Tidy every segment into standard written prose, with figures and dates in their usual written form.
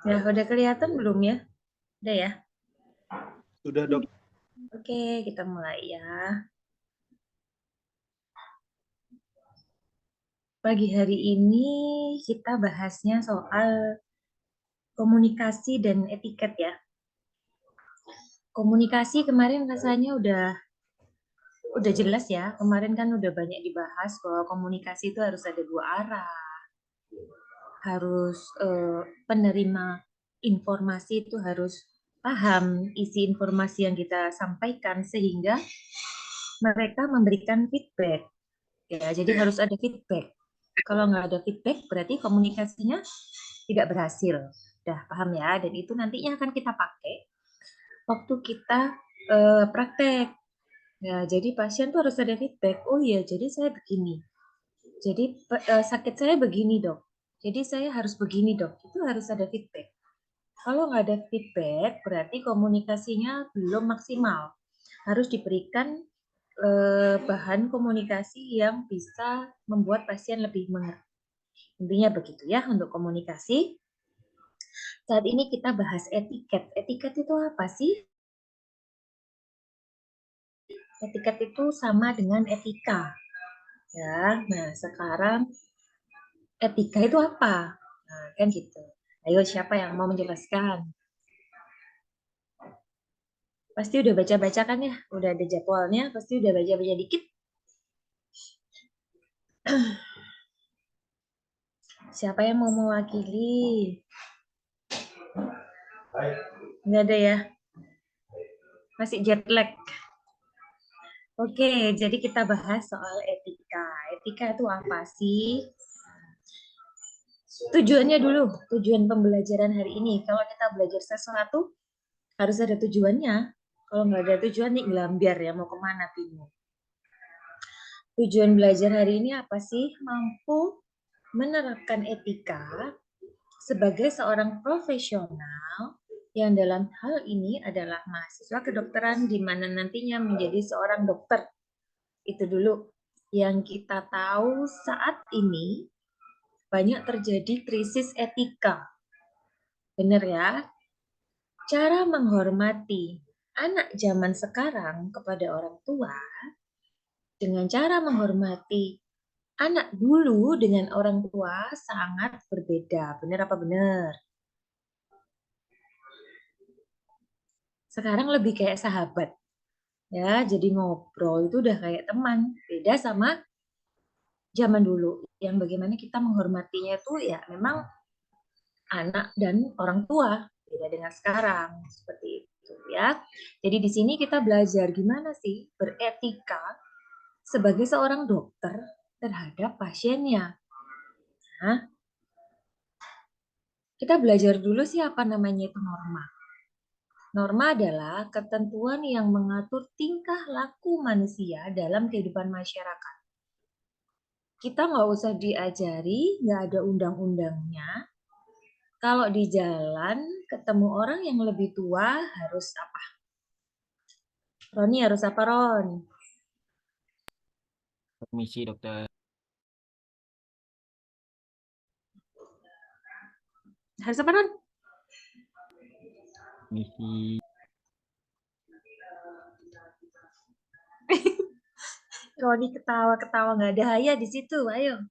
Ya, udah kelihatan belum ya? Udah ya? Sudah, Dok. Oke, kita mulai ya. Pagi hari ini kita bahasnya soal komunikasi dan etiket ya. Komunikasi kemarin rasanya udah jelas ya. Kemarin kan udah banyak dibahas bahwa komunikasi itu harus ada dua arah. Harus penerima informasi itu harus paham isi informasi yang kita sampaikan sehingga mereka memberikan feedback. Ya, jadi harus ada feedback. Kalau nggak ada feedback, berarti komunikasinya tidak berhasil. Udah paham ya? Dan itu nantinya akan kita pakai waktu kita praktek. Ya, jadi pasien tuh harus ada feedback. Oh iya, jadi saya begini. Jadi sakit saya begini dok. Jadi saya harus begini dok. Itu harus ada feedback. Kalau nggak ada feedback, berarti komunikasinya belum maksimal. Harus diberikan bahan komunikasi yang bisa membuat pasien lebih mengerti. Intinya begitu ya untuk komunikasi. Saat ini kita bahas etiket. Etiket itu apa sih? Etiket itu sama dengan etika. Ya, nah sekarang etika itu apa? Nah, kan gitu. Ayo siapa yang mau menjelaskan? Pasti udah baca-baca kan ya? Udah ada jadwalnya, pasti udah baca-baca dikit. Siapa yang mau mewakili? Nggak ada ya? Masih jet lag. Oke, jadi kita bahas soal etika. Etika itu apa sih? Tujuannya dulu, tujuan pembelajaran hari ini. Kalau kita belajar sesuatu, harus ada tujuannya. Kalau nggak ada tujuan, nih gelambiar ya, mau kemana bingung. Tujuan belajar hari ini apa sih? Mampu menerapkan etika sebagai seorang profesional yang dalam hal ini adalah mahasiswa kedokteran di mana nantinya menjadi seorang dokter. Itu dulu yang kita tahu saat ini banyak terjadi krisis etika. Benar ya? Cara menghormati anak zaman sekarang kepada orang tua dengan cara menghormati anak dulu dengan orang tua sangat berbeda. Benar apa benar? Sekarang lebih kayak sahabat. Ya, jadi ngobrol itu udah kayak teman. Beda sama zaman dulu yang bagaimana kita menghormatinya itu ya memang anak dan orang tua. Beda dengan sekarang seperti itu ya. Jadi di sini kita belajar gimana sih beretika sebagai seorang dokter terhadap pasiennya. Nah, kita belajar dulu sih apa namanya itu norma. Norma adalah ketentuan yang mengatur tingkah laku manusia dalam kehidupan masyarakat. Kita nggak usah diajari, nggak ada undang-undangnya. Kalau di jalan ketemu orang yang lebih tua harus apa? Roni harus apa Ron? Permisi dokter. Harus apa Ron? Permisi. Roni ketawa-ketawa nggak ada haya di situ. Ayo.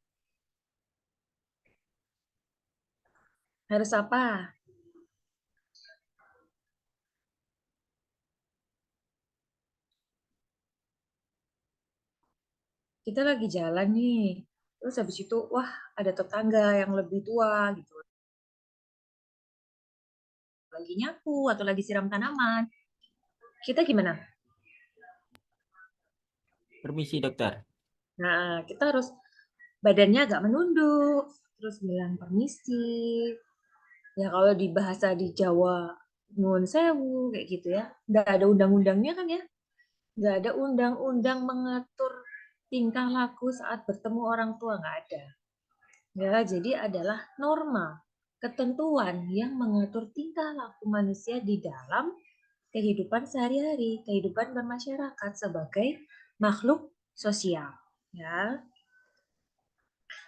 Harus apa? Kita lagi jalan nih. Terus habis itu, wah ada tetangga yang lebih tua gitu. Lagi nyapu atau lagi siram tanaman. Kita gimana? Permisi dokter. Nah, kita harus badannya agak menunduk, terus bilang permisi. Ya kalau di bahasa di Jawa, nuwun sewu, kayak gitu ya. Nggak ada undang-undangnya kan ya? Nggak ada undang-undang mengatur tingkah laku saat bertemu orang tua, nggak ada. Ya, jadi adalah norma, ketentuan yang mengatur tingkah laku manusia di dalam kehidupan sehari-hari, kehidupan bermasyarakat sebagai makhluk sosial. Ya,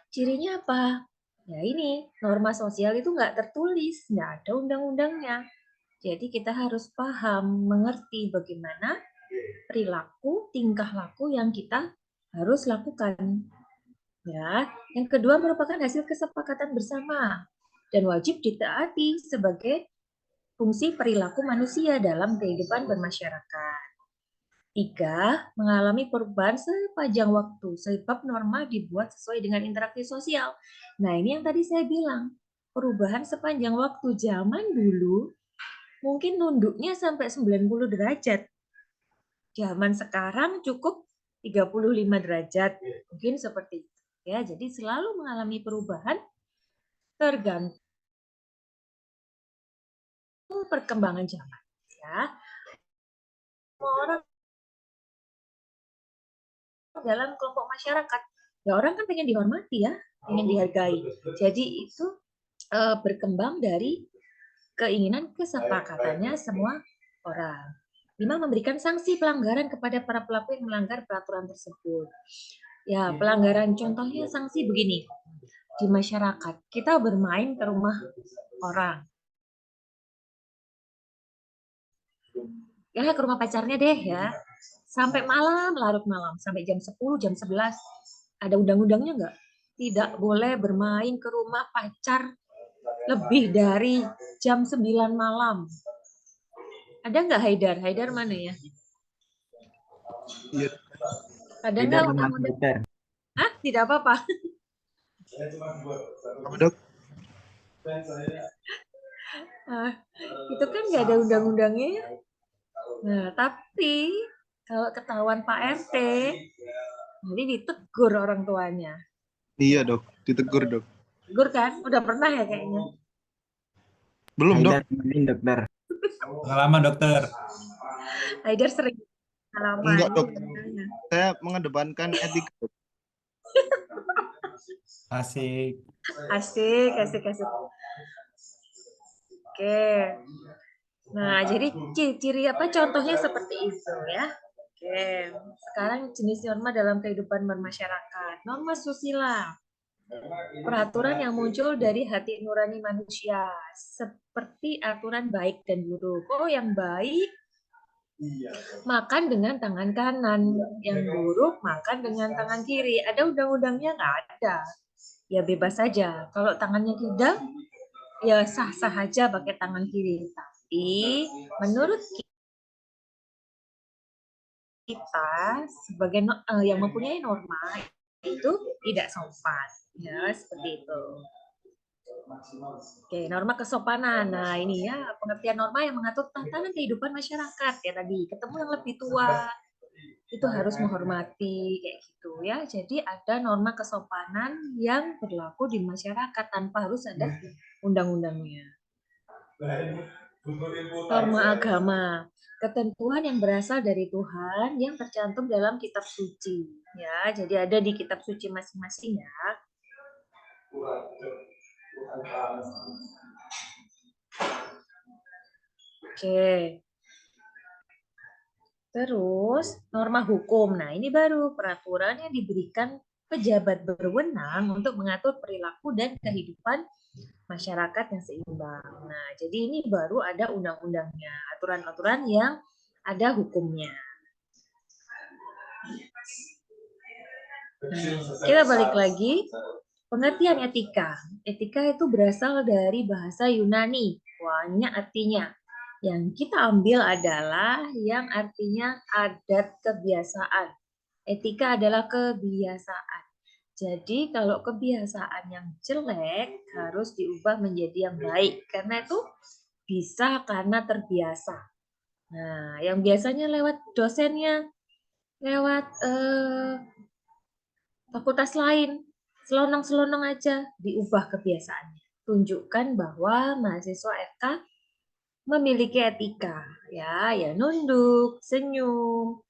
cirinya apa? Ya ini, norma sosial itu nggak tertulis, nggak ada undang-undangnya. Jadi kita harus paham, mengerti bagaimana perilaku, tingkah laku yang kita harus lakukan. Ya, yang kedua merupakan hasil kesepakatan bersama dan wajib ditaati sebagai fungsi perilaku manusia dalam kehidupan bermasyarakat. 3. Mengalami perubahan sepanjang waktu sebab norma dibuat sesuai dengan interaksi sosial. Nah, ini yang tadi saya bilang. Perubahan sepanjang waktu zaman dulu mungkin nunduknya sampai 90 derajat. Zaman sekarang cukup 35 derajat. Mungkin seperti itu. Ya, jadi selalu mengalami perubahan tergantung perkembangan zaman. Ya, semua orang dalam kelompok masyarakat. Ya orang kan pengen dihormati ya, pengen dihargai. Jadi itu berkembang dari keinginan kesepakatannya semua orang. 5. Memberikan sanksi pelanggaran kepada para pelaku yang melanggar peraturan tersebut. Ya, pelanggaran contohnya sanksi begini. Di masyarakat, kita bermain ke rumah orang. Ya, ke rumah pacarnya deh ya. Sampai malam, larut malam. Sampai jam 10, jam 11. Ada undang-undangnya nggak? Tidak boleh bermain ke rumah pacar lebih dari jam 9 malam. Ada nggak Haidar? Haidar mana ya? Iya, Ada Tidak nggak memang undang-undang? dokter. Ah, tidak apa-apa. apa dok? Ah, itu kan nggak ada undang-undangnya ya. Nah, tapi kalau ketahuan Pak RT, nanti ditegur orang tuanya. Iya dok, ditegur dok. Tegur kan? Udah pernah ya kayaknya. Belum dok, Haidar temenin dokter. Pengalaman dokter. Haidar sering pengalaman. enggak dok. Saya mengedepankan etika dok. Asik. Asik, asik, asik. Oke. Nah, jadi ciri-ciri apa contohnya seperti itu ya. Oke. Sekarang jenis norma dalam kehidupan bermasyarakat. Norma susila. Peraturan yang muncul dari hati nurani manusia. Seperti aturan baik dan buruk. Oh, yang baik makan dengan tangan kanan. Yang buruk makan dengan tangan kiri. Ada undang-undangnya? Nggak ada. Ya bebas saja. Kalau tangannya tidak, ya sah-sah aja pakai tangan kiri. Tapi menurut kita sebagai yang mempunyai norma itu tidak sopan, ya seperti itu. Oke, norma kesopanan. Nah ini ya pengertian norma yang mengatur tatanan kehidupan masyarakat ya tadi. Ketemu yang lebih tua itu harus menghormati kayak gitu ya. Jadi ada norma kesopanan yang berlaku di masyarakat tanpa harus ada undang-undangnya. Norma agama, ketentuan yang berasal dari Tuhan yang tercantum dalam kitab suci. Ya, jadi ada di kitab suci masing-masing ya. Oke. Terus norma hukum. Nah, ini baru peraturan yang diberikan pejabat berwenang untuk mengatur perilaku dan kehidupan masyarakat yang seimbang. Nah, jadi ini baru ada undang-undangnya, aturan-aturan yang ada hukumnya. Kita balik lagi. Pengertian etika. Etika itu berasal dari bahasa Yunani. Banyak artinya. Yang kita ambil adalah yang artinya adat kebiasaan. Etika adalah kebiasaan. Jadi kalau kebiasaan yang jelek harus diubah menjadi yang baik. Karena itu bisa karena terbiasa. Nah, yang biasanya lewat dosennya, lewat fakultas lain, selonong-selonong aja, diubah kebiasaannya. Tunjukkan bahwa mahasiswa FK memiliki etika, ya nunduk, senyum,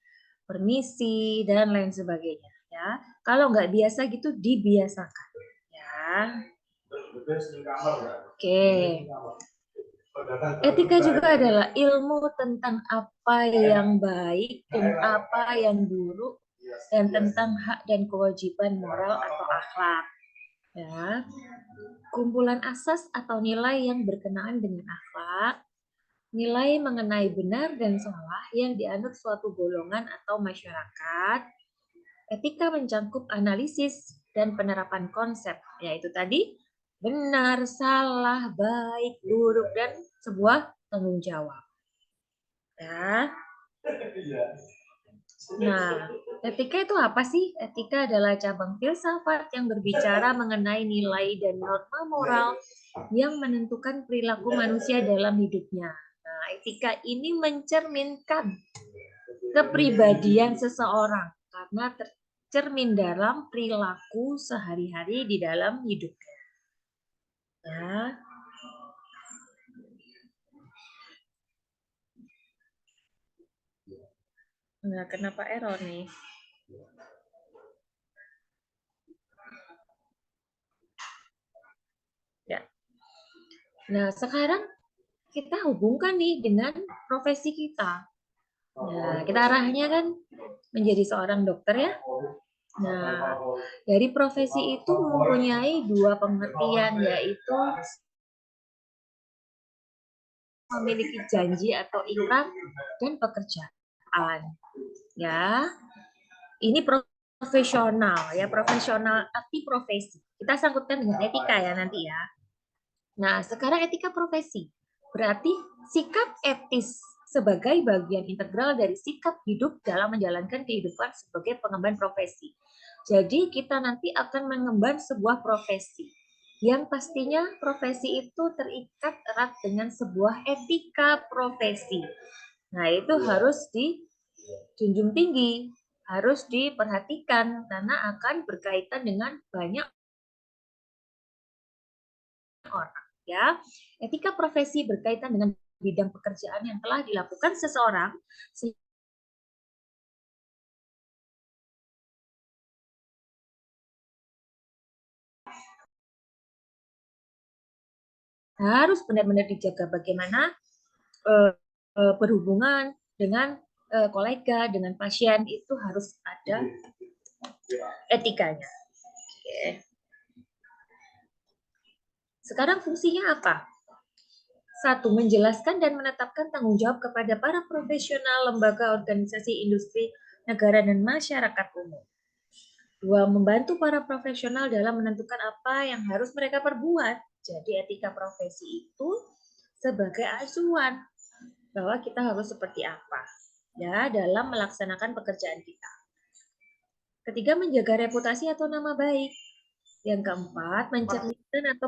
permisi, dan lain sebagainya. Ya, kalau nggak biasa gitu dibiasakan. Ya, oke. Etika juga adalah ilmu tentang apa yang baik dan apa yang buruk dan tentang hak dan kewajiban moral atau akhlak. Ya, kumpulan asas atau nilai yang berkenaan dengan akhlak, nilai mengenai benar dan salah yang dianut suatu golongan atau masyarakat, etika mencangkup analisis dan penerapan konsep, yaitu tadi benar, salah, baik, buruk, dan sebuah tanggung jawab. Ya. Nah, etika itu apa sih? Etika adalah cabang filsafat yang berbicara mengenai nilai dan norma moral yang menentukan perilaku manusia dalam hidupnya. Nah, etika ini mencerminkan kepribadian seseorang karena tercermin dalam perilaku sehari-hari di dalam hidupnya. Ya. Nah, kenapa error nih? Ya. Nah, sekarang kita hubungkan nih dengan profesi kita. Nah, kita arahnya kan menjadi seorang dokter ya. Nah, dari profesi itu mempunyai dua pengertian, yaitu memiliki janji atau ikrar dan pekerjaan. Ya, ini profesional ya, profesional arti profesi. Kita sangkutkan dengan etika ya nanti ya. Nah, sekarang etika profesi berarti sikap etis sebagai bagian integral dari sikap hidup dalam menjalankan kehidupan sebagai pengemban profesi. Jadi kita nanti akan mengemban sebuah profesi yang pastinya profesi itu terikat erat dengan sebuah etika profesi. Nah, itu harus dijunjung tinggi, harus diperhatikan karena akan berkaitan dengan banyak orang. Ya, etika profesi berkaitan dengan bidang pekerjaan yang telah dilakukan seseorang harus benar-benar dijaga bagaimana berhubungan dengan kolega, dengan pasien itu harus ada etikanya. Oke. Sekarang fungsinya apa? Satu, menjelaskan dan menetapkan tanggung jawab kepada para profesional, lembaga, organisasi, industri, negara, dan masyarakat umum. Dua, membantu para profesional dalam menentukan apa yang harus mereka perbuat. Jadi etika profesi itu sebagai acuan bahwa kita harus seperti apa ya dalam melaksanakan pekerjaan kita. Ketiga, menjaga reputasi atau nama baik. Yang keempat, mencerminkan atau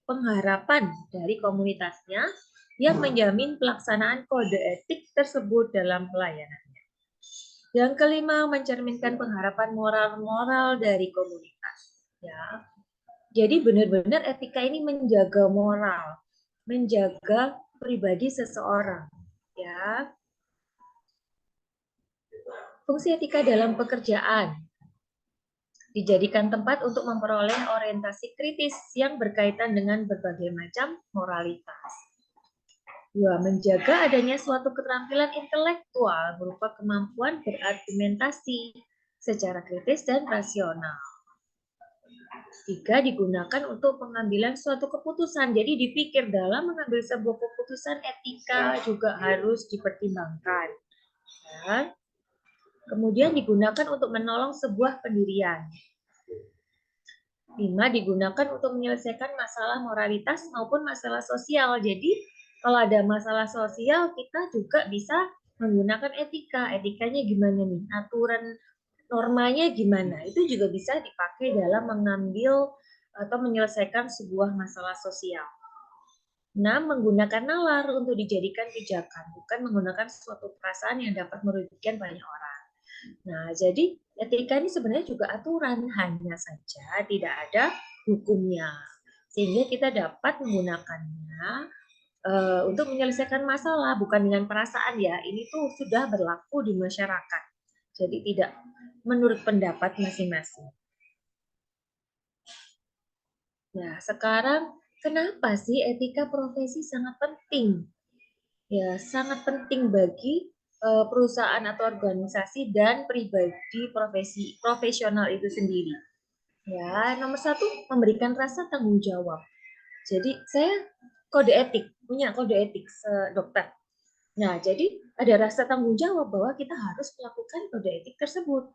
pengharapan dari komunitasnya yang menjamin pelaksanaan kode etik tersebut dalam pelayanannya. Yang kelima, mencerminkan pengharapan moral-moral dari komunitas. Ya, jadi benar-benar etika ini menjaga moral, menjaga pribadi seseorang. Ya, fungsi etika dalam pekerjaan dijadikan tempat untuk memperoleh orientasi kritis yang berkaitan dengan berbagai macam moralitas. Dua, menjaga adanya suatu keterampilan intelektual berupa kemampuan berargumentasi secara kritis dan rasional. Tiga, digunakan untuk pengambilan suatu keputusan. Jadi dipikir dalam mengambil sebuah keputusan etika juga harus dipertimbangkan. Ya. Kemudian digunakan untuk menolong sebuah pendirian. 5, digunakan untuk menyelesaikan masalah moralitas maupun masalah sosial. Jadi kalau ada masalah sosial kita juga bisa menggunakan etika. Etikanya gimana nih? Aturan normanya gimana? Itu juga bisa dipakai dalam mengambil atau menyelesaikan sebuah masalah sosial. 6, menggunakan nalar untuk dijadikan pijakan, bukan menggunakan suatu perasaan yang dapat merugikan banyak orang. Nah, jadi etika ini sebenarnya juga aturan, hanya saja tidak ada hukumnya. Sehingga kita dapat menggunakannya untuk menyelesaikan masalah, bukan dengan perasaan ya. Ini tuh sudah berlaku di masyarakat. Jadi tidak menurut pendapat masing-masing. Nah, sekarang kenapa sih etika profesi sangat penting? Ya, sangat penting bagi perusahaan atau organisasi dan pribadi profesional itu sendiri. Ya, nomor 1 memberikan rasa tanggung jawab. Jadi saya kode etik, punya kode etik dokter. Nah, jadi ada rasa tanggung jawab bahwa kita harus melakukan kode etik tersebut.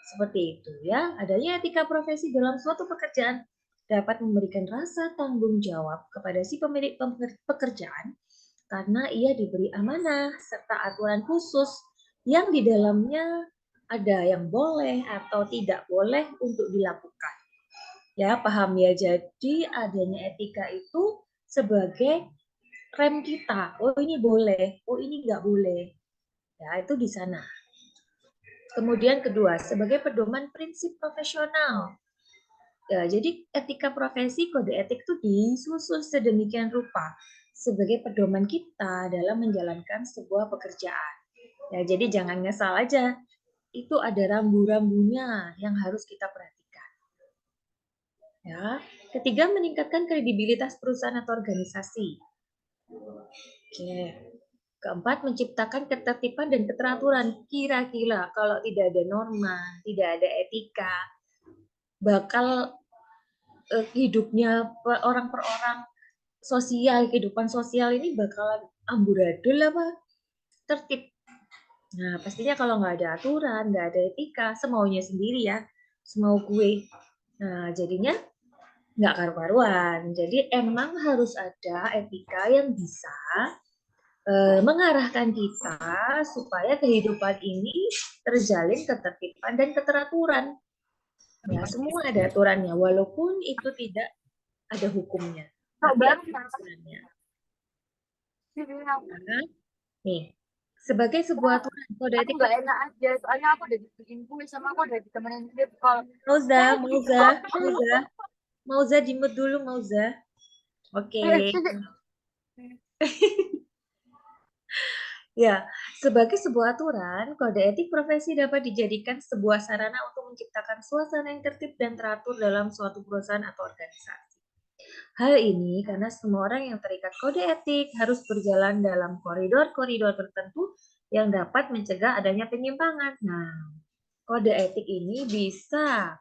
Seperti itu ya, adanya etika profesi dalam suatu pekerjaan dapat memberikan rasa tanggung jawab kepada si pemilik pekerjaan karena ia diberi amanah serta aturan khusus yang di dalamnya ada yang boleh atau tidak boleh untuk dilakukan. Ya, paham ya. Jadi adanya etika itu sebagai rem kita. Oh, ini boleh, oh ini nggak boleh. Ya, itu di sana. Kemudian kedua, sebagai pedoman prinsip profesional. Ya, jadi etika profesi, kode etik itu disusun sedemikian rupa sebagai pedoman kita dalam menjalankan sebuah pekerjaan. Ya, jadi jangan ngesal aja. Itu ada rambu-rambunya yang harus kita perhatikan. Ya, ketiga, meningkatkan kredibilitas perusahaan atau organisasi. Oke. Keempat, menciptakan ketertiban dan keteraturan. Kira-kira kalau tidak ada norma, tidak ada etika, bakal hidupnya orang per orang, sosial, kehidupan sosial ini bakalan amburadul apa tertib. Nah, pastinya kalau nggak ada aturan, nggak ada etika, semaunya sendiri ya, semau gue. Nah, jadinya nggak karu-karuan. Jadi emang harus ada etika yang bisa mengarahkan kita supaya kehidupan ini terjalin ketertiban dan keteraturan. Ya, semua ada aturannya, walaupun itu tidak ada hukumnya. Tapi ada aturannya. Nah, nih, sebagai sebuah aturan kode Aku etik. nggak enak aja, soalnya aku udah dibikin kuis sama aku udah ditemenin trip call. Mauza di mute dulu, Mauza. Oke. Ya, sebagai sebuah aturan, kode etik profesi dapat dijadikan sebuah sarana untuk menciptakan suasana yang tertib dan teratur dalam suatu perusahaan atau organisasi. Hal ini karena semua orang yang terikat kode etik harus berjalan dalam koridor-koridor tertentu yang dapat mencegah adanya penyimpangan. Nah, kode etik ini bisa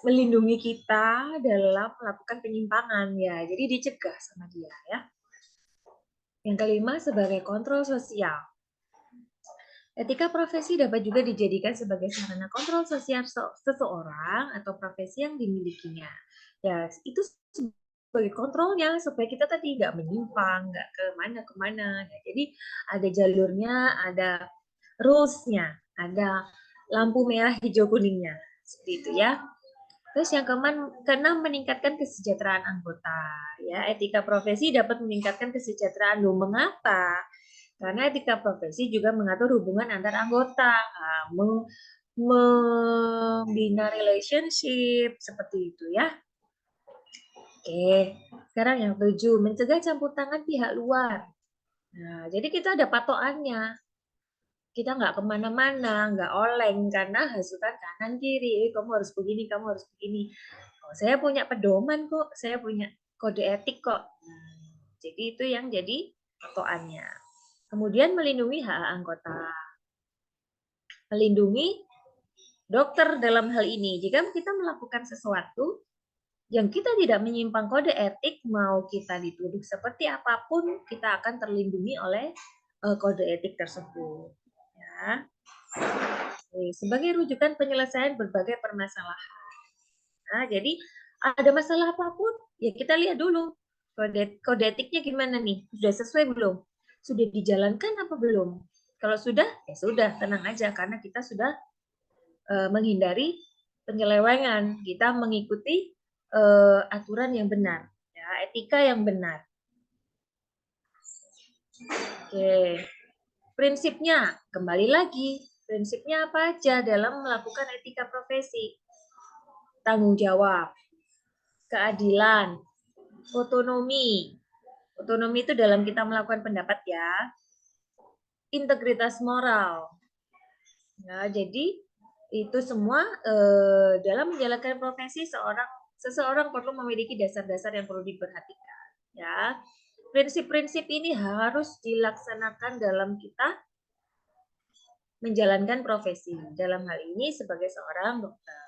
melindungi kita dalam melakukan penyimpangan ya. Jadi dicegah sama dia ya. Yang kelima, sebagai kontrol sosial. Etika profesi dapat juga dijadikan sebagai sarana kontrol sosial seseorang atau profesi yang dimilikinya. Ya, itu sebagai kontrolnya supaya kita tadi nggak menyimpang, nggak kemana-kemana. Ya, jadi ada jalurnya, ada rules-nya, ada lampu merah, hijau, kuningnya. Seperti itu ya. Terus yang keenam, meningkatkan kesejahteraan anggota. Ya, etika profesi dapat meningkatkan kesejahteraan. Loh, mengapa? Karena etika profesi juga mengatur hubungan antar anggota, membina relationship seperti itu ya. Oke, sekarang yang 7, mencegah campur tangan pihak luar. Nah, jadi kita ada patokannya. Kita nggak kemana-mana, nggak oleng karena hasutan kanan kiri. Kamu harus begini, kamu harus begini. Oh, saya punya pedoman kok, saya punya kode etik kok. Jadi itu yang jadi patokannya. Kemudian melindungi hak anggota. Melindungi dokter dalam hal ini. Jika kita melakukan sesuatu yang kita tidak menyimpang kode etik, mau kita dituduh seperti apapun, kita akan terlindungi oleh kode etik tersebut. Ya. Sebagai rujukan penyelesaian berbagai permasalahan. Nah, jadi ada masalah apapun, ya kita lihat dulu kode etiknya gimana nih, sudah sesuai belum, sudah dijalankan apa belum. Kalau sudah, ya sudah, tenang aja karena kita sudah menghindari penyelewengan, kita mengikuti aturan yang benar, ya, etika yang benar. Oke, prinsipnya kembali lagi. Prinsipnya apa aja dalam melakukan etika profesi? Tanggung jawab, keadilan, otonomi. Otonomi itu dalam kita melakukan pendapat ya. Integritas moral. Ya, jadi itu semua dalam menjalankan profesi seseorang perlu memiliki dasar-dasar yang perlu diperhatikan. Ya, prinsip-prinsip ini harus dilaksanakan dalam kita menjalankan profesi. Dalam hal ini sebagai seorang dokter.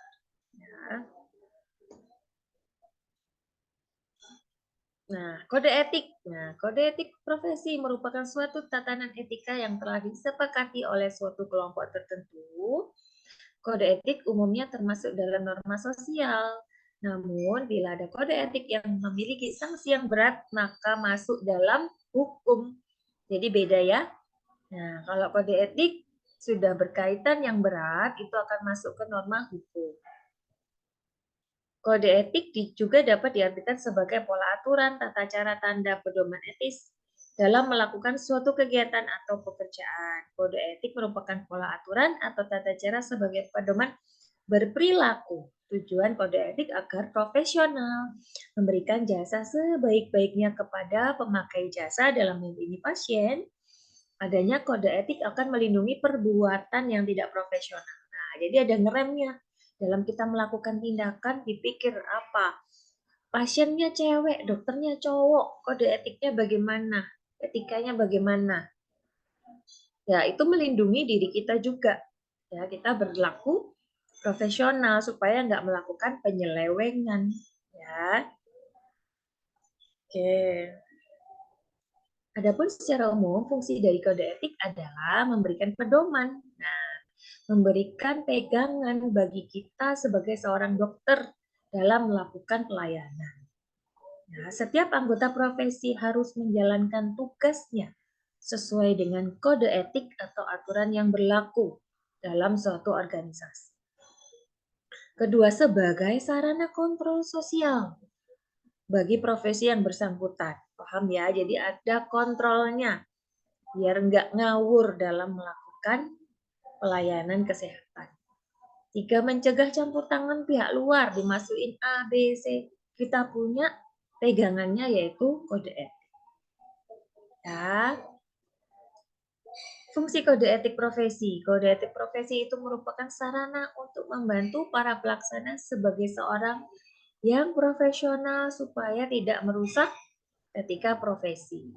Nah, kode etik. Nah, kode etik profesi merupakan suatu tatanan etika yang telah disepakati oleh suatu kelompok tertentu. Kode etik umumnya termasuk dalam norma sosial. Namun, bila ada kode etik yang memiliki sanksi yang berat, maka masuk dalam hukum. Jadi beda ya. Nah, kalau kode etik sudah berkaitan yang berat, itu akan masuk ke norma hukum. Kode etik juga dapat diartikan sebagai pola aturan, tata cara, tanda, pedoman etis dalam melakukan suatu kegiatan atau pekerjaan. Kode etik merupakan pola aturan atau tata cara sebagai pedoman berperilaku. Tujuan kode etik agar profesional memberikan jasa sebaik-baiknya kepada pemakai jasa, dalam hal ini pasien. Adanya kode etik akan melindungi perbuatan yang tidak profesional. Nah, jadi ada ngeremnya. Dalam kita melakukan tindakan, dipikir apa? Pasiennya cewek, dokternya cowok, kode etiknya bagaimana? Etikanya bagaimana? Ya, itu melindungi diri kita juga. Ya, kita berlaku profesional supaya nggak melakukan penyelewengan. Ya, oke. Adapun secara umum, fungsi dari kode etik adalah memberikan pedoman. Nah, memberikan pegangan bagi kita sebagai seorang dokter dalam melakukan pelayanan. Nah, setiap anggota profesi harus menjalankan tugasnya sesuai dengan kode etik atau aturan yang berlaku dalam suatu organisasi. Kedua, sebagai sarana kontrol sosial bagi profesi yang bersangkutan. Paham ya? Jadi ada kontrolnya biar nggak ngawur dalam melakukan pelayanan kesehatan. 3, mencegah campur tangan pihak luar, dimasukin A, B, C. Kita punya pegangannya yaitu kode etik. Ya. Fungsi kode etik profesi. Kode etik profesi itu merupakan sarana untuk membantu para pelaksana sebagai seorang yang profesional supaya tidak merusak etika profesi.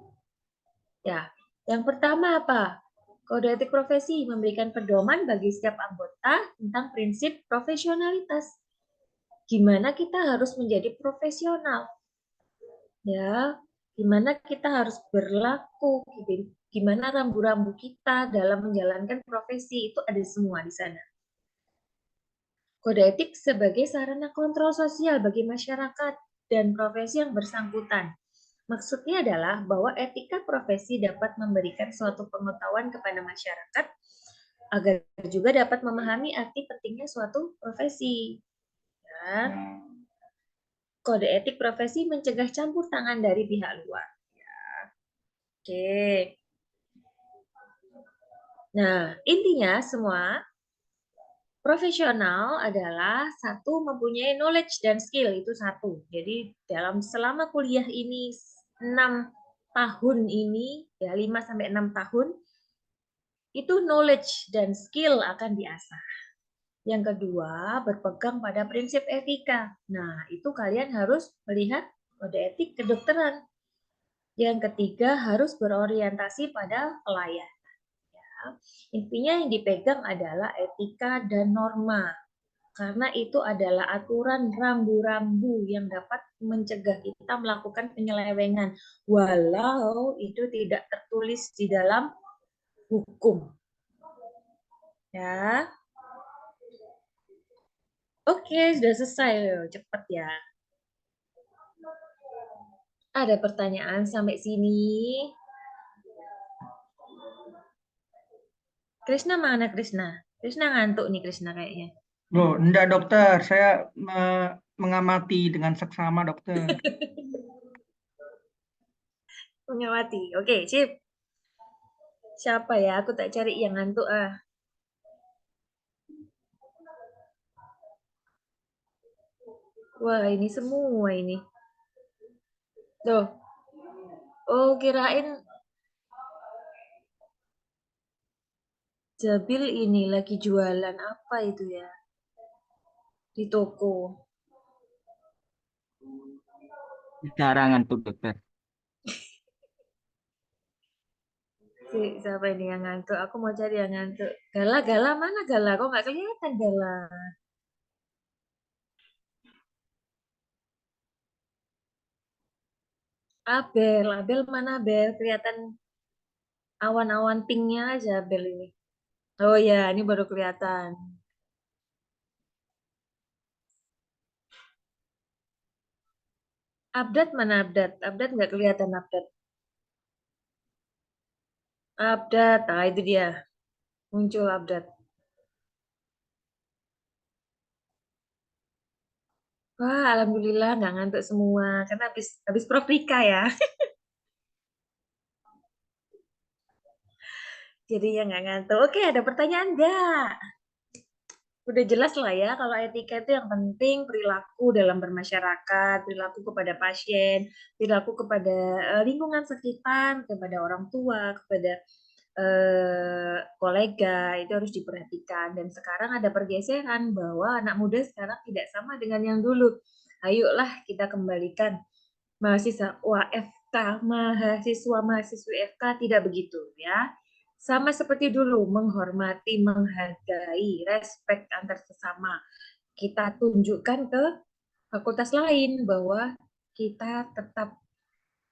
Ya, yang pertama apa? Kode etik profesi memberikan pedoman bagi setiap anggota tentang prinsip profesionalitas. Gimana kita harus menjadi profesional? Ya, gimana kita harus berlaku? Gimana rambu-rambu kita dalam menjalankan profesi, itu ada semua di sana. Kode etik sebagai sarana kontrol sosial bagi masyarakat dan profesi yang bersangkutan. Maksudnya adalah bahwa etika profesi dapat memberikan suatu pengetahuan kepada masyarakat agar juga dapat memahami arti pentingnya suatu profesi. Ya. Kode etik profesi mencegah campur tangan dari pihak luar. Ya. Oke. Nah, intinya semua profesional adalah satu, mempunyai knowledge dan skill, itu satu. Jadi selama kuliah ini 6 tahun ini, ya 5 sampai 6 tahun, itu knowledge dan skill akan diasah. Yang kedua, berpegang pada prinsip etika. Nah, itu kalian harus melihat kode etik kedokteran. Yang ketiga, harus berorientasi pada pelayan. Intinya yang dipegang adalah etika dan norma, karena itu adalah aturan rambu-rambu yang dapat mencegah kita melakukan penyelewengan, walau itu tidak tertulis di dalam hukum. Ya, oke, sudah selesai, cepat ya. Ada pertanyaan sampai sini? Krishna mana Krishna? Krishna ngantuk nih Krishna kayaknya. Loh, enggak dokter, saya mengamati dengan seksama dokter. Mengamati. Oke, sip. Siapa ya? Aku tak cari yang ngantuk ah. Wah, ini semua ini. Tuh. Oh, kirain Jabil ini lagi jualan apa itu ya? Di toko. Cara ngantuk dokter. Siapa ini yang ngantuk? Aku mau cari yang ngantuk. Gala mana Gala? Kok nggak kelihatan Gala? Abel, Abel mana Abel? Kelihatan awan-awan pinknya aja Abel ini. Oh ya, ini baru kelihatan. Abdat mana Abdat? Abdat nggak kelihatan Abdat. Abdat, nah itu dia. Muncul Abdat. Wah, alhamdulillah nggak ngantuk semua. Karena habis Prof Rika ya. Jadi ya nggak ngantuk. Oke, ada pertanyaan nggak? Udah jelas lah ya, kalau etika itu yang penting perilaku dalam bermasyarakat, perilaku kepada pasien, perilaku kepada lingkungan sekitar, kepada orang tua, kepada kolega, itu harus diperhatikan. Dan sekarang ada pergeseran bahwa anak muda sekarang tidak sama dengan yang dulu. Ayolah kita kembalikan mahasiswa FK, mahasiswa-mahasiswi FK tidak begitu ya. Sama seperti dulu, menghormati, menghargai, respect antar sesama. Kita tunjukkan ke fakultas lain bahwa kita tetap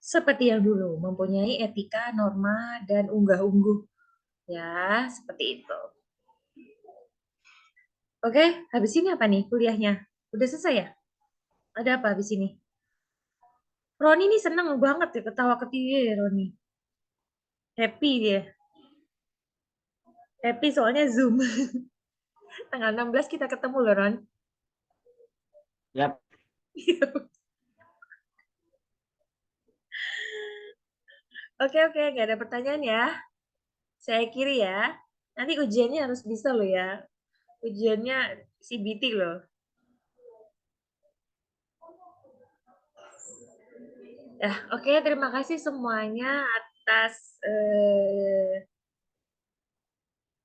seperti yang dulu, mempunyai etika, norma, dan unggah-ungguh. Ya, seperti itu. Oke, habis ini apa nih kuliahnya? Udah selesai ya? Ada apa habis ini? Roni nih seneng banget ya ketawa ketiwi ya Roni. Happy dia. Happy soalnya Zoom. Tanggal 16 kita ketemu loh, Ron. Yap. Oke, nggak ada pertanyaan ya. Saya kiri ya. Nanti ujiannya harus bisa loh ya. Ujiannya CBT loh. Ya, oke, terima kasih semuanya atas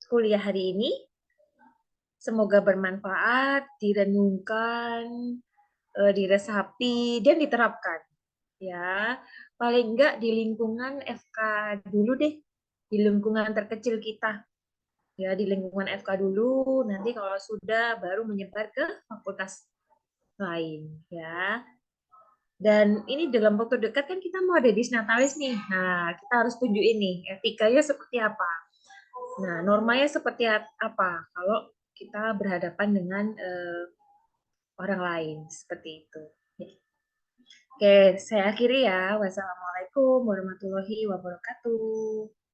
kuliah hari ini. Semoga bermanfaat, direnungkan, diresapi, dan diterapkan. Ya, paling enggak di lingkungan FK dulu deh, di lingkungan terkecil kita. Ya, di lingkungan FK dulu, nanti kalau sudah baru menyebar ke fakultas lain, ya. Dan ini dalam waktu dekat kan kita mau ada disnatalis nih. Nah, kita harus tunjukin nih etikanya seperti apa. Nah, normanya seperti apa kalau kita berhadapan dengan orang lain seperti itu. Oke, saya akhiri ya. Wassalamualaikum warahmatullahi wabarakatuh.